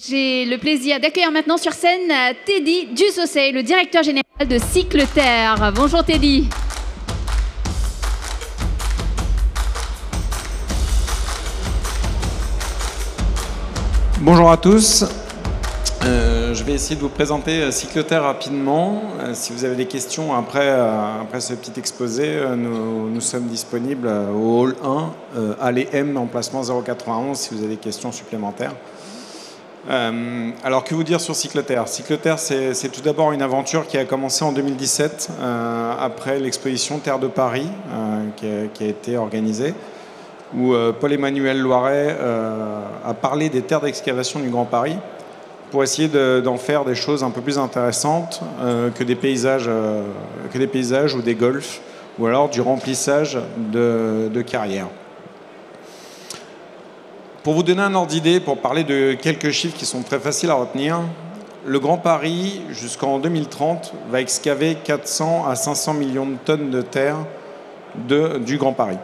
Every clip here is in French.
J'ai le plaisir d'accueillir maintenant sur scène Teddy Dussaucet, le directeur général de Cycleterre. Bonjour Teddy. Bonjour à tous. Je vais essayer de vous présenter Cycleterre rapidement. Si vous avez des questions après ce petit exposé, nous sommes disponibles au hall 1, allée M, emplacement 091, si vous avez des questions supplémentaires. Alors, que vous dire sur Cycleterre? Cycleterre, c'est tout d'abord une aventure qui a commencé en 2017, après l'exposition Terre de Paris, qui a été organisée, où Paul-Emmanuel Loiret a parlé des terres d'excavation du Grand Paris pour essayer d'en faire des choses un peu plus intéressantes que des paysages ou des golfs, ou alors du remplissage de carrières. Pour vous donner un ordre d'idée, pour parler de quelques chiffres qui sont très faciles à retenir, le Grand Paris, jusqu'en 2030, va excaver 400 à 500 millions de tonnes de terre du Grand Paris.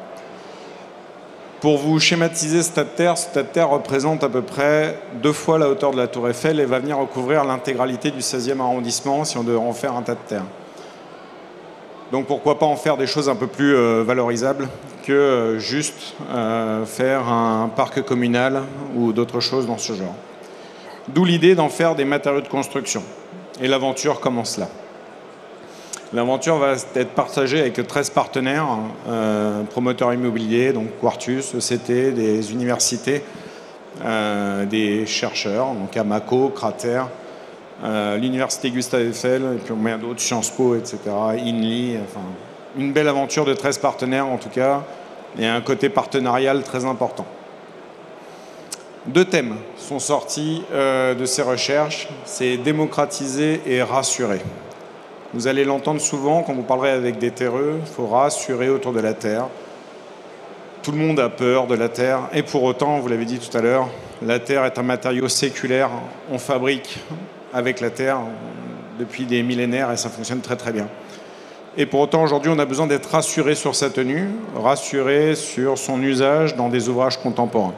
Pour vous schématiser ce tas de terre représente à peu près 2 fois la hauteur de la Tour Eiffel et va venir recouvrir l'intégralité du 16e arrondissement si on devait en faire un tas de terre. Donc pourquoi pas en faire des choses un peu plus valorisables que juste faire un parc communal ou d'autres choses dans ce genre. D'où l'idée d'en faire des matériaux de construction. Et l'aventure commence là. L'aventure va être partagée avec 13 partenaires, promoteurs immobiliers, donc Quartus, ECT, des universités, des chercheurs, donc Amaco, Crater, l'université Gustave Eiffel, et puis combien d'autres, Sciences Po, etc., INLI, enfin, une belle aventure de 13 partenaires en tout cas, et un côté partenarial très important. 2 thèmes sont sortis de ces recherches, c'est démocratiser et rassurer. Vous allez l'entendre souvent quand vous parlerez avec des terreux, il faut rassurer autour de la Terre. Tout le monde a peur de la Terre, et pour autant, vous l'avez dit tout à l'heure, la Terre est un matériau séculaire, on fabrique avec la Terre depuis des millénaires et ça fonctionne très très bien. Et pour autant, aujourd'hui, on a besoin d'être rassuré sur sa tenue, rassuré sur son usage dans des ouvrages contemporains.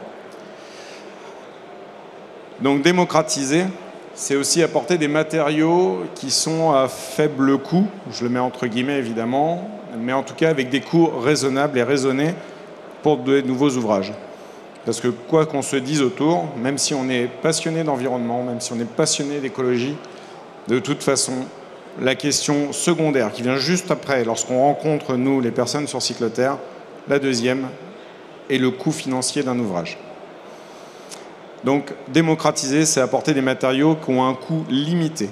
Donc démocratiser, c'est aussi apporter des matériaux qui sont à faible coût, je le mets entre guillemets évidemment, mais en tout cas avec des coûts raisonnables et raisonnés pour de nouveaux ouvrages. Parce que quoi qu'on se dise autour, même si on est passionné d'environnement, même si on est passionné d'écologie, de toute façon, la question secondaire qui vient juste après, lorsqu'on rencontre, nous, les personnes sur Cycleterre, la deuxième est le coût financier d'un ouvrage. Donc, démocratiser, c'est apporter des matériaux qui ont un coût limité.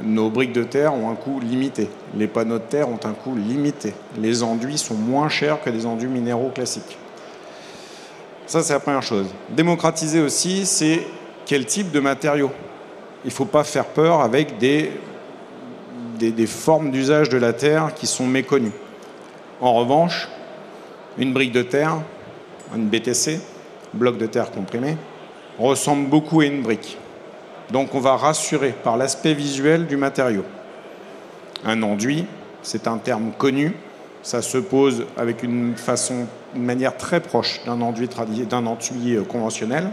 Nos briques de terre ont un coût limité. Les panneaux de terre ont un coût limité. Les enduits sont moins chers que des enduits minéraux classiques. Ça, c'est la première chose. Démocratiser aussi, c'est quel type de matériaux. Il ne faut pas faire peur avec des formes d'usage de la terre qui sont méconnues. En revanche, une brique de terre, une BTC, bloc de terre comprimé, ressemble beaucoup à une brique. Donc on va rassurer par l'aspect visuel du matériau. Un enduit, c'est un terme connu, ça se pose avec une manière très proche d'un enduit conventionnel.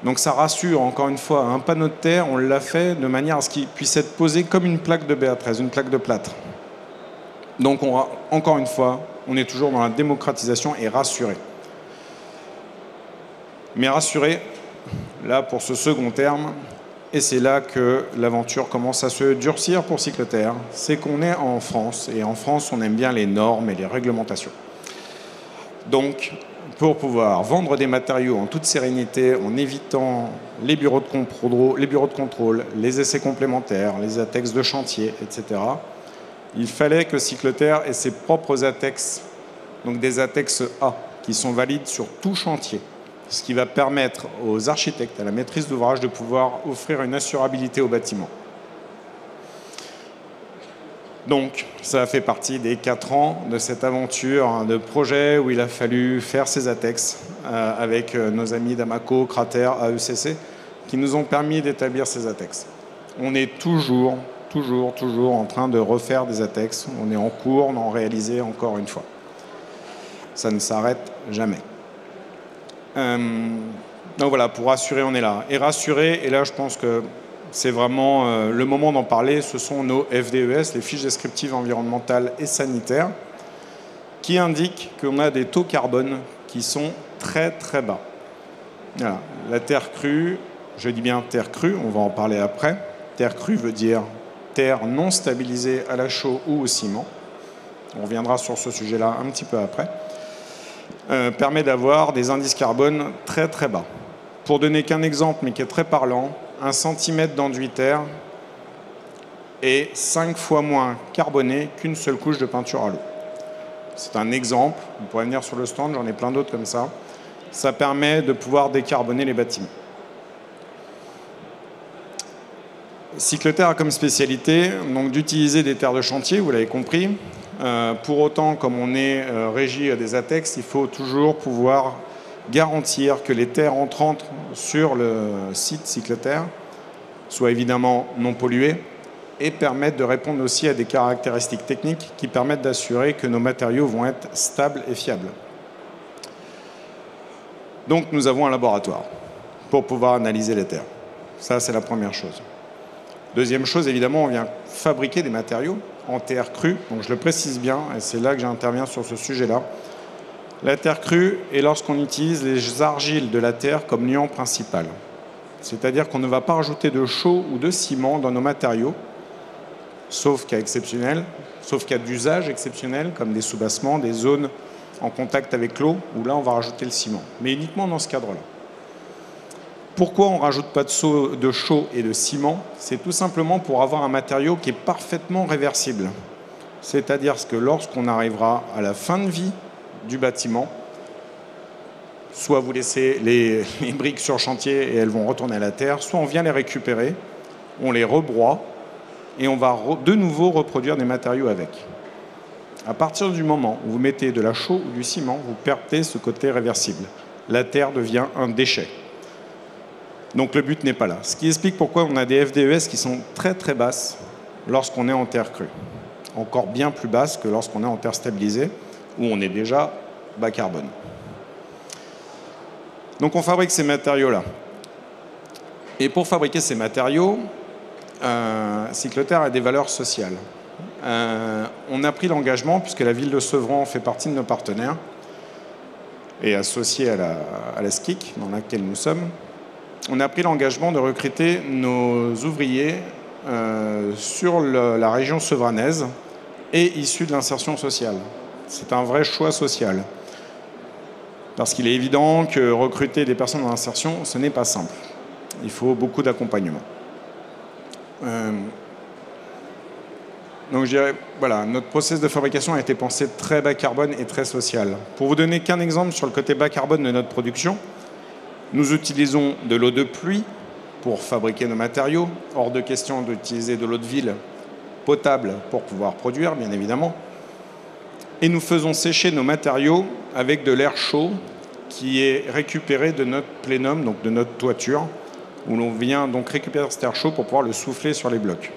Donc ça rassure, encore une fois, un panneau de terre, on l'a fait de manière à ce qu'il puisse être posé comme une plaque de BA13, une plaque de plâtre. Donc encore une fois, on est toujours dans la démocratisation et rassuré. Mais rassuré, là pour ce second terme, et c'est là que l'aventure commence à se durcir pour Cycleterre, c'est qu'on est en France, et en France on aime bien les normes et les réglementations. Donc, pour pouvoir vendre des matériaux en toute sérénité, en évitant les bureaux de contrôle, les essais complémentaires, les ATEX de chantier, etc., il fallait que Cycleterre ait ses propres ATEX, donc des ATEX A, qui sont valides sur tout chantier, ce qui va permettre aux architectes, à la maîtrise d'ouvrage, de pouvoir offrir une assurabilité au bâtiment. Donc, ça a fait partie des 4 ans de cette aventure de projet où il a fallu faire ces ATEX avec nos amis d'Amaco, Crater, AECC, qui nous ont permis d'établir ces ATEX. On est toujours en train de refaire des ATEX. On est en cours d'en réaliser encore une fois. Ça ne s'arrête jamais. Donc voilà, pour rassurer, on est là. Et rassurer, et là je pense que c'est vraiment le moment d'en parler, ce sont nos FDES, les fiches descriptives environnementales et sanitaires, qui indiquent qu'on a des taux carbone qui sont très très bas. Voilà. La terre crue, je dis bien terre crue, on va en parler après. Terre crue veut dire terre non stabilisée à la chaux ou au ciment. On reviendra sur ce sujet-là un petit peu après. Permet d'avoir des indices carbone très très bas. Pour donner qu'un exemple, mais qui est très parlant, 1 cm d'enduit terre est 5 fois moins carboné qu'une seule couche de peinture à l'eau. C'est un exemple, vous pourrez venir sur le stand, j'en ai plein d'autres comme ça. Ça permet de pouvoir décarboner les bâtiments. Cycleterre a comme spécialité donc d'utiliser des terres de chantier, vous l'avez compris. Pour autant, comme on est régi à des ATEX, il faut toujours pouvoir garantir que les terres entrantes sur le site Cycleterre soient évidemment non polluées et permettent de répondre aussi à des caractéristiques techniques qui permettent d'assurer que nos matériaux vont être stables et fiables. Donc nous avons un laboratoire pour pouvoir analyser les terres. Ça, c'est la première chose. Deuxième chose, évidemment, on vient fabriquer des matériaux en terre crue. Donc je le précise bien, et c'est là que j'interviens sur ce sujet-là. La terre crue est lorsqu'on utilise les argiles de la terre comme liant principal. C'est-à-dire qu'on ne va pas rajouter de chaux ou de ciment dans nos matériaux, sauf cas exceptionnel, sauf cas d'usage exceptionnel, comme des soubassements, des zones en contact avec l'eau, où là on va rajouter le ciment, mais uniquement dans ce cadre-là. Pourquoi on ne rajoute pas de chaux et de ciment? C'est tout simplement pour avoir un matériau qui est parfaitement réversible. C'est-à-dire que lorsqu'on arrivera à la fin de vie du bâtiment, soit vous laissez les briques sur chantier et elles vont retourner à la terre, soit on vient les récupérer, on les rebroie et on va de nouveau reproduire des matériaux avec. À partir du moment où vous mettez de la chaux ou du ciment, vous perdez ce côté réversible. La terre devient un déchet. Donc le but n'est pas là. Ce qui explique pourquoi on a des FDES qui sont très très basses lorsqu'on est en terre crue. Encore bien plus basses que lorsqu'on est en terre stabilisée, où on est déjà bas carbone. Donc on fabrique ces matériaux-là. Et pour fabriquer ces matériaux, Cycleterre a des valeurs sociales. On a pris l'engagement, puisque la ville de Sevran fait partie de nos partenaires, et associée à la SCIC, dans laquelle nous sommes, on a pris l'engagement de recruter nos ouvriers sur la région sevranaise et issus de l'insertion sociale. C'est un vrai choix social. Parce qu'il est évident que recruter des personnes en insertion, ce n'est pas simple. Il faut beaucoup d'accompagnement. Donc je dirais, voilà, notre process de fabrication a été pensé très bas carbone et très social. Pour vous donner qu'un exemple sur le côté bas carbone de notre production, nous utilisons de l'eau de pluie pour fabriquer nos matériaux. Hors de question d'utiliser de l'eau de ville potable pour pouvoir produire, bien évidemment. Et nous faisons sécher nos matériaux avec de l'air chaud qui est récupéré de notre plénum, donc de notre toiture, où l'on vient donc récupérer cet air chaud pour pouvoir le souffler sur les blocs.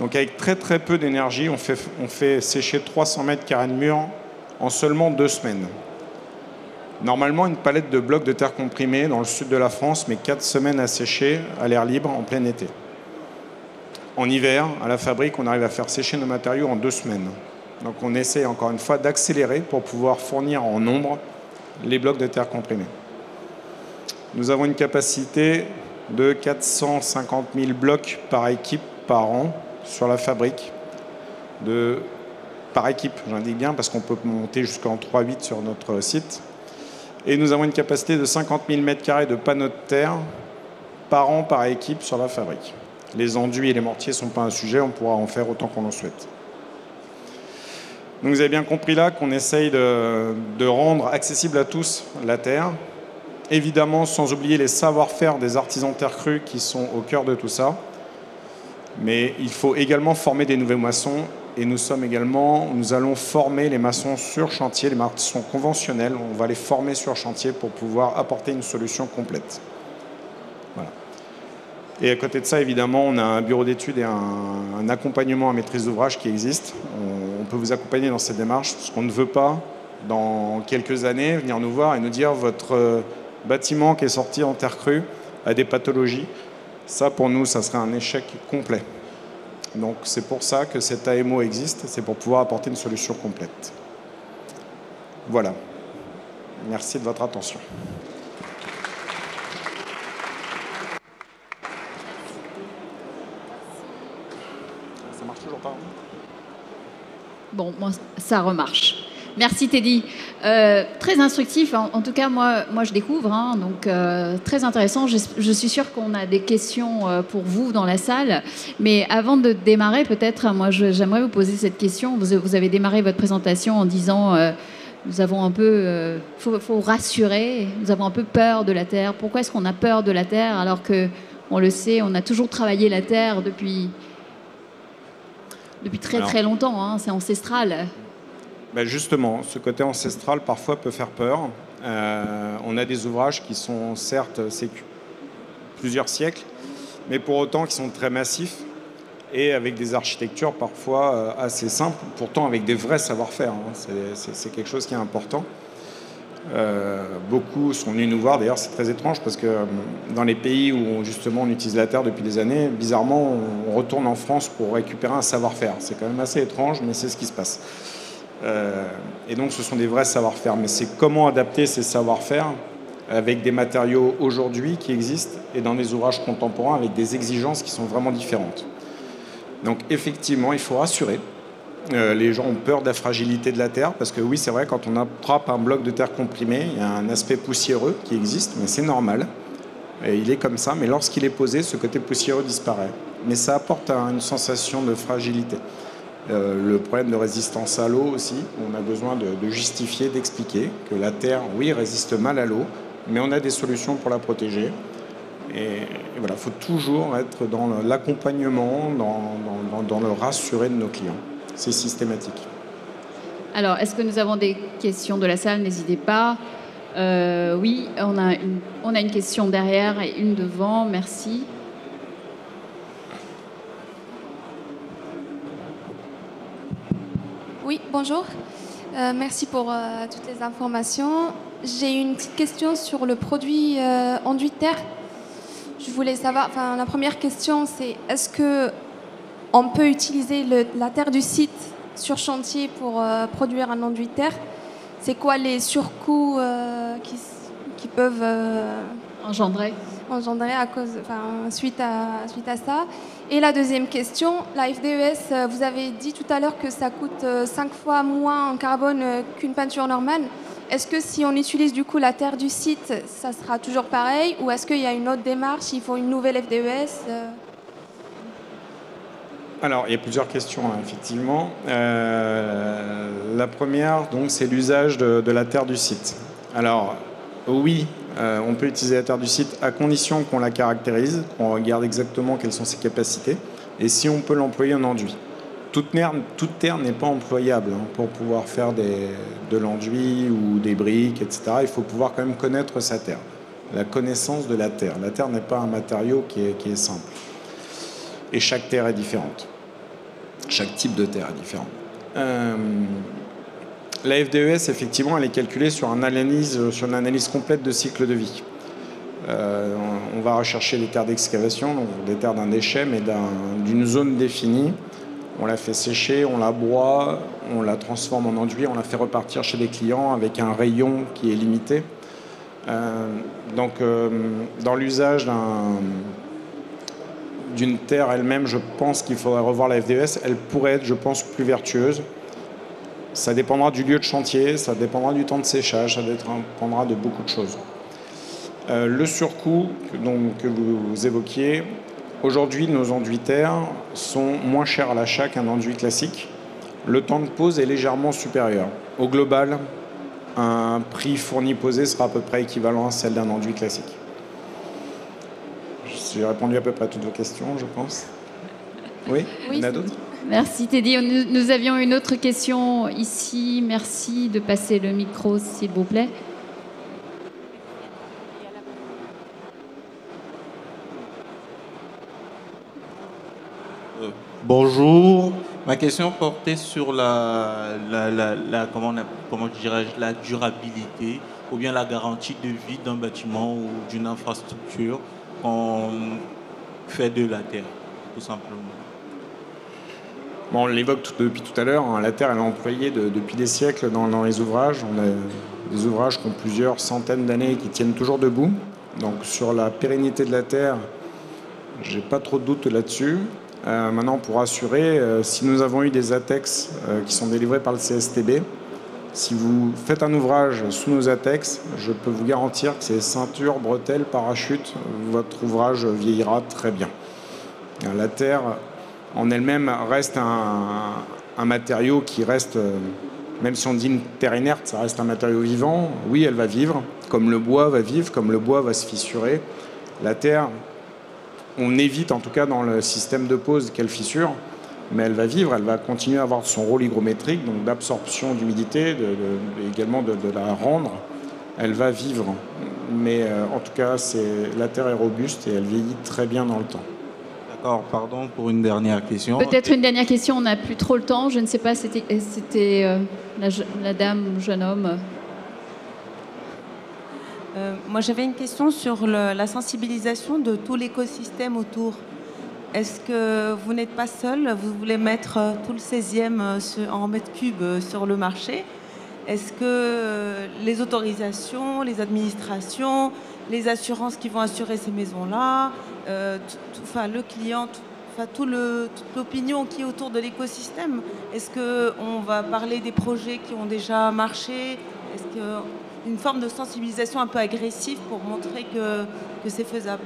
Donc avec très très peu d'énergie, on fait sécher 300 mètres carrés de mur en seulement 2 semaines. Normalement, une palette de blocs de terre comprimée dans le sud de la France met 4 semaines à sécher à l'air libre en plein été. En hiver, à la fabrique, on arrive à faire sécher nos matériaux en 2 semaines. Donc on essaie encore une fois d'accélérer pour pouvoir fournir en nombre les blocs de terre comprimés. Nous avons une capacité de 450 000 blocs par équipe par an sur la fabrique. Par équipe, j'indique bien, parce qu'on peut monter jusqu'en 3-8 sur notre site. Et nous avons une capacité de 50 000 m² de panneaux de terre par an par équipe sur la fabrique. Les enduits et les mortiers ne sont pas un sujet, on pourra en faire autant qu'on le souhaite. Donc vous avez bien compris là qu'on essaye de rendre accessible à tous la terre, évidemment sans oublier les savoir-faire des artisans terre crue qui sont au cœur de tout ça. Mais il faut également former des nouveaux maçons et nous allons former les maçons sur chantier, les maçons conventionnels, on va les former sur chantier pour pouvoir apporter une solution complète. Voilà. Et à côté de ça, évidemment, on a un bureau d'études et un accompagnement à maîtrise d'ouvrage qui existe. On peut vous accompagner dans cette démarche, parce qu'on ne veut pas, dans quelques années, venir nous voir et nous dire votre bâtiment qui est sorti en terre crue a des pathologies. Ça, pour nous, ça serait un échec complet. Donc c'est pour ça que cet AMO existe, c'est pour pouvoir apporter une solution complète. Voilà. Merci de votre attention. Ça marche toujours pas. Bon, moi, ça remarche. Merci Teddy. Très instructif, en tout cas moi je découvre, hein, donc très intéressant. Je suis sûre qu'on a des questions pour vous dans la salle, mais avant de démarrer peut-être, moi j'aimerais vous poser cette question. Vous avez démarré votre présentation en disant nous avons un peu, faut rassurer, nous avons un peu peur de la Terre. Pourquoi est-ce qu'on a peur de la Terre alors que, on le sait, on a toujours travaillé la Terre depuis très longtemps, hein, c'est ancestral. Ben justement, ce côté ancestral parfois peut faire peur. On a des ouvrages qui sont certes plusieurs siècles, mais pour autant qui sont très massifs et avec des architectures parfois assez simples, pourtant avec des vrais savoir-faire. Hein. C'est quelque chose qui est important. Beaucoup sont venus nous voir, d'ailleurs c'est très étrange parce que dans les pays où justement on utilise la terre depuis des années, bizarrement on retourne en France pour récupérer un savoir-faire. C'est quand même assez étrange, mais c'est ce qui se passe. Et donc ce sont des vrais savoir-faire, mais c'est comment adapter ces savoir-faire avec des matériaux aujourd'hui qui existent et dans des ouvrages contemporains avec des exigences qui sont vraiment différentes. Donc effectivement, il faut rassurer. Les gens ont peur de la fragilité de la terre parce que oui, c'est vrai, quand on attrape un bloc de terre comprimé, il y a un aspect poussiéreux qui existe, mais c'est normal. Et il est comme ça, mais lorsqu'il est posé, ce côté poussiéreux disparaît. Mais ça apporte une sensation de fragilité. Le problème de résistance à l'eau aussi, on a besoin de justifier, d'expliquer que la terre, oui, résiste mal à l'eau, mais on a des solutions pour la protéger. Et voilà, il faut toujours être dans l'accompagnement, dans le rassurer de nos clients. C'est systématique. Alors, est-ce que nous avons des questions de la salle? N'hésitez pas. Oui, on a une question derrière et une devant. Merci. Oui, bonjour. Merci pour toutes les informations. J'ai une petite question sur le produit enduit de terre. Je voulais savoir, la première question, c'est est-ce qu'on peut utiliser la terre du site sur chantier pour produire un enduit de terre? C'est quoi les surcoûts qui peuvent engendrer suite à ça? Et la deuxième question, la FDES, vous avez dit tout à l'heure que ça coûte 5 fois moins en carbone qu'une peinture normale. Est-ce que si on utilise du coup la terre du site, ça sera toujours pareil? Ou est-ce qu'il y a une autre démarche, il faut une nouvelle FDES? Alors, il y a plusieurs questions, hein, effectivement. La première, donc, c'est l'usage de la terre du site. Alors, oui, on peut utiliser la terre du site à condition qu'on la caractérise, qu'on regarde exactement quelles sont ses capacités, et si on peut l'employer en enduit. Toute terre n'est pas employable hein, pour pouvoir faire de l'enduit ou des briques, etc. Il faut pouvoir quand même connaître sa terre, la connaissance de la terre. La terre n'est pas un matériau qui est simple. Et chaque terre est différente. Chaque type de terre est différent. La FDES, effectivement, elle est calculée sur une analyse complète de cycle de vie. On va rechercher les terres d'excavation, donc des terres d'un déchet, mais d'une zone définie. On la fait sécher, on la broie, on la transforme en enduit, on la fait repartir chez les clients avec un rayon qui est limité. Dans l'usage d'une terre elle-même, je pense qu'il faudrait revoir la FDES. Elle pourrait être, je pense, plus vertueuse. Ça dépendra du lieu de chantier, ça dépendra du temps de séchage, ça dépendra de beaucoup de choses. Le surcoût que vous évoquiez, aujourd'hui, nos enduits terre sont moins chers à l'achat qu'un enduit classique. Le temps de pose est légèrement supérieur. Au global, un prix fourni-posé sera à peu près équivalent à celle d'un enduit classique. J'ai répondu à peu près à toutes vos questions, je pense. Oui, il y en a d'autres? Merci Teddy. Nous avions une autre question ici. Merci de passer le micro, s'il vous plaît. Bonjour. Ma question portait sur comment dirais-je, la durabilité ou bien la garantie de vie d'un bâtiment ou d'une infrastructure qu'on fait de la terre, tout simplement. Bon, on l'évoque depuis tout à l'heure, hein, la terre elle est employée depuis des siècles dans les ouvrages. On a des ouvrages qui ont plusieurs centaines d'années et qui tiennent toujours debout. Donc sur la pérennité de la terre, j'ai pas trop de doute là-dessus. Maintenant, pour assurer, si nous avons eu des ATEX qui sont délivrés par le CSTB, si vous faites un ouvrage sous nos ATEX, je peux vous garantir que c'est ceinture, bretelles, parachute, votre ouvrage vieillira très bien. La terre en elle-même reste un matériau qui reste, même si on dit une terre inerte, ça reste un matériau vivant. Oui, elle va vivre, comme le bois va vivre, comme le bois va se fissurer. La terre, on évite en tout cas dans le système de pose qu'elle fissure, mais elle va vivre, elle va continuer à avoir son rôle hygrométrique, donc d'absorption d'humidité, également de la rendre. Elle va vivre, mais en tout cas, la terre est robuste et elle vieillit très bien dans le temps. D'accord, pardon pour une dernière question. Peut-être une dernière question, on n'a plus trop le temps. Je ne sais pas, c'était la dame ou le jeune homme. Moi, j'avais une question sur la sensibilisation de tout l'écosystème autour. Est-ce que vous n'êtes pas seul? Vous voulez mettre tout le 16e en mètres cubes sur le marché. Est-ce que les autorisations, les administrations, les assurances qui vont assurer ces maisons-là, le client, toute l'opinion qui est autour de l'écosystème, est-ce qu'on va parler des projets qui ont déjà marché? Est-ce qu'une forme de sensibilisation un peu agressive pour montrer que c'est faisable?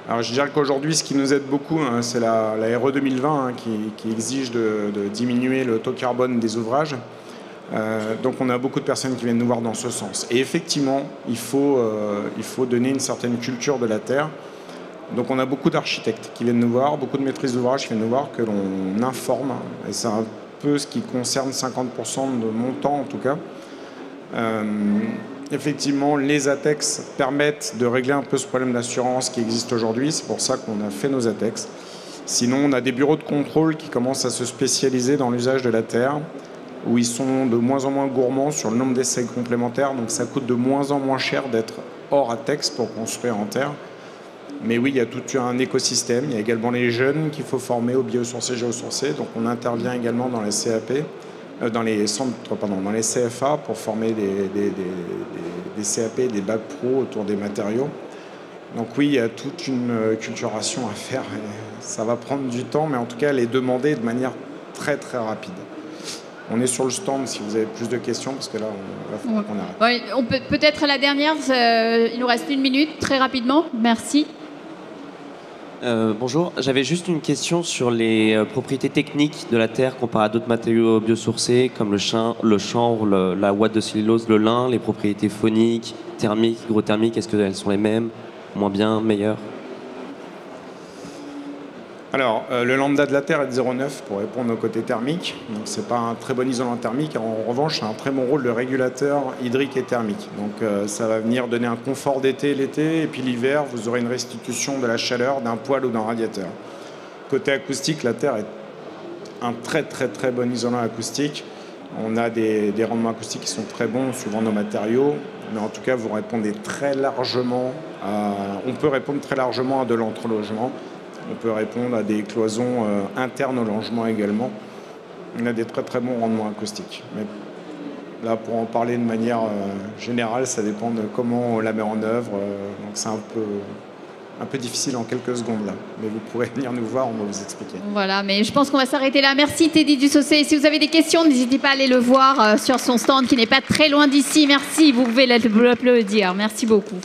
Alors je dirais qu'aujourd'hui, ce qui nous aide beaucoup, hein, c'est la RE 2020 qui exige de diminuer le taux carbone des ouvrages. Donc on a beaucoup de personnes qui viennent nous voir dans ce sens. Et effectivement, il faut donner une certaine culture de la terre. Donc on a beaucoup d'architectes qui viennent nous voir, beaucoup de maîtrises d'ouvrage qui viennent nous voir, que l'on informe. Et c'est un peu ce qui concerne 50% de mon temps en tout cas. Effectivement, les ATEX permettent de régler un peu ce problème d'assurance qui existe aujourd'hui. C'est pour ça qu'on a fait nos ATEX. Sinon, on a des bureaux de contrôle qui commencent à se spécialiser dans l'usage de la terre, où ils sont de moins en moins gourmands sur le nombre d'essais complémentaires. Donc ça coûte de moins en moins cher d'être hors ATEX pour construire en terre. Mais oui, il y a tout un écosystème. Il y a également les jeunes qu'il faut former au biosourcé, géosourcé. Donc on intervient également dans les CAP. Dans les CFA pour former des CAP, des bacs pro autour des matériaux. Donc oui, il y a toute une culturation à faire. Et ça va prendre du temps, mais en tout cas, elle est demandée de manière très très rapide. On est sur le stand si vous avez plus de questions, parce que là, on arrête. Oui, on peut-être la dernière, il nous reste 1 minute, très rapidement. Merci. Bonjour, j'avais juste une question sur les propriétés techniques de la terre comparées à d'autres matériaux biosourcés comme le chanvre, la ouate de cellulose, le lin, les propriétés phoniques, thermiques, hygrothermiques, est-ce qu'elles sont les mêmes, moins bien, meilleures? Alors, le lambda de la terre est de 0,9 pour répondre au côté thermique. Donc, ce n'est pas un très bon isolant thermique. En revanche, c'est un très bon rôle de régulateur hydrique et thermique. Donc, ça va venir donner un confort d'été l'été. Et puis l'hiver, vous aurez une restitution de la chaleur d'un poêle ou d'un radiateur. Côté acoustique, la terre est un très très très bon isolant acoustique. On a des rendements acoustiques qui sont très bons suivant nos matériaux. Mais en tout cas, vous répondez très largement on peut répondre très largement à de l'entrelogement. On peut répondre à des cloisons internes au logement également. On a des très très bons rendements acoustiques. Mais là, pour en parler de manière générale, ça dépend de comment on la met en œuvre. Donc c'est un peu difficile en quelques secondes là. Mais vous pourrez venir nous voir, on va vous expliquer. Voilà, mais je pense qu'on va s'arrêter là. Merci Teddy Dussaucé. Si vous avez des questions, n'hésitez pas à aller le voir sur son stand qui n'est pas très loin d'ici. Merci, vous pouvez l'applaudir. Merci beaucoup.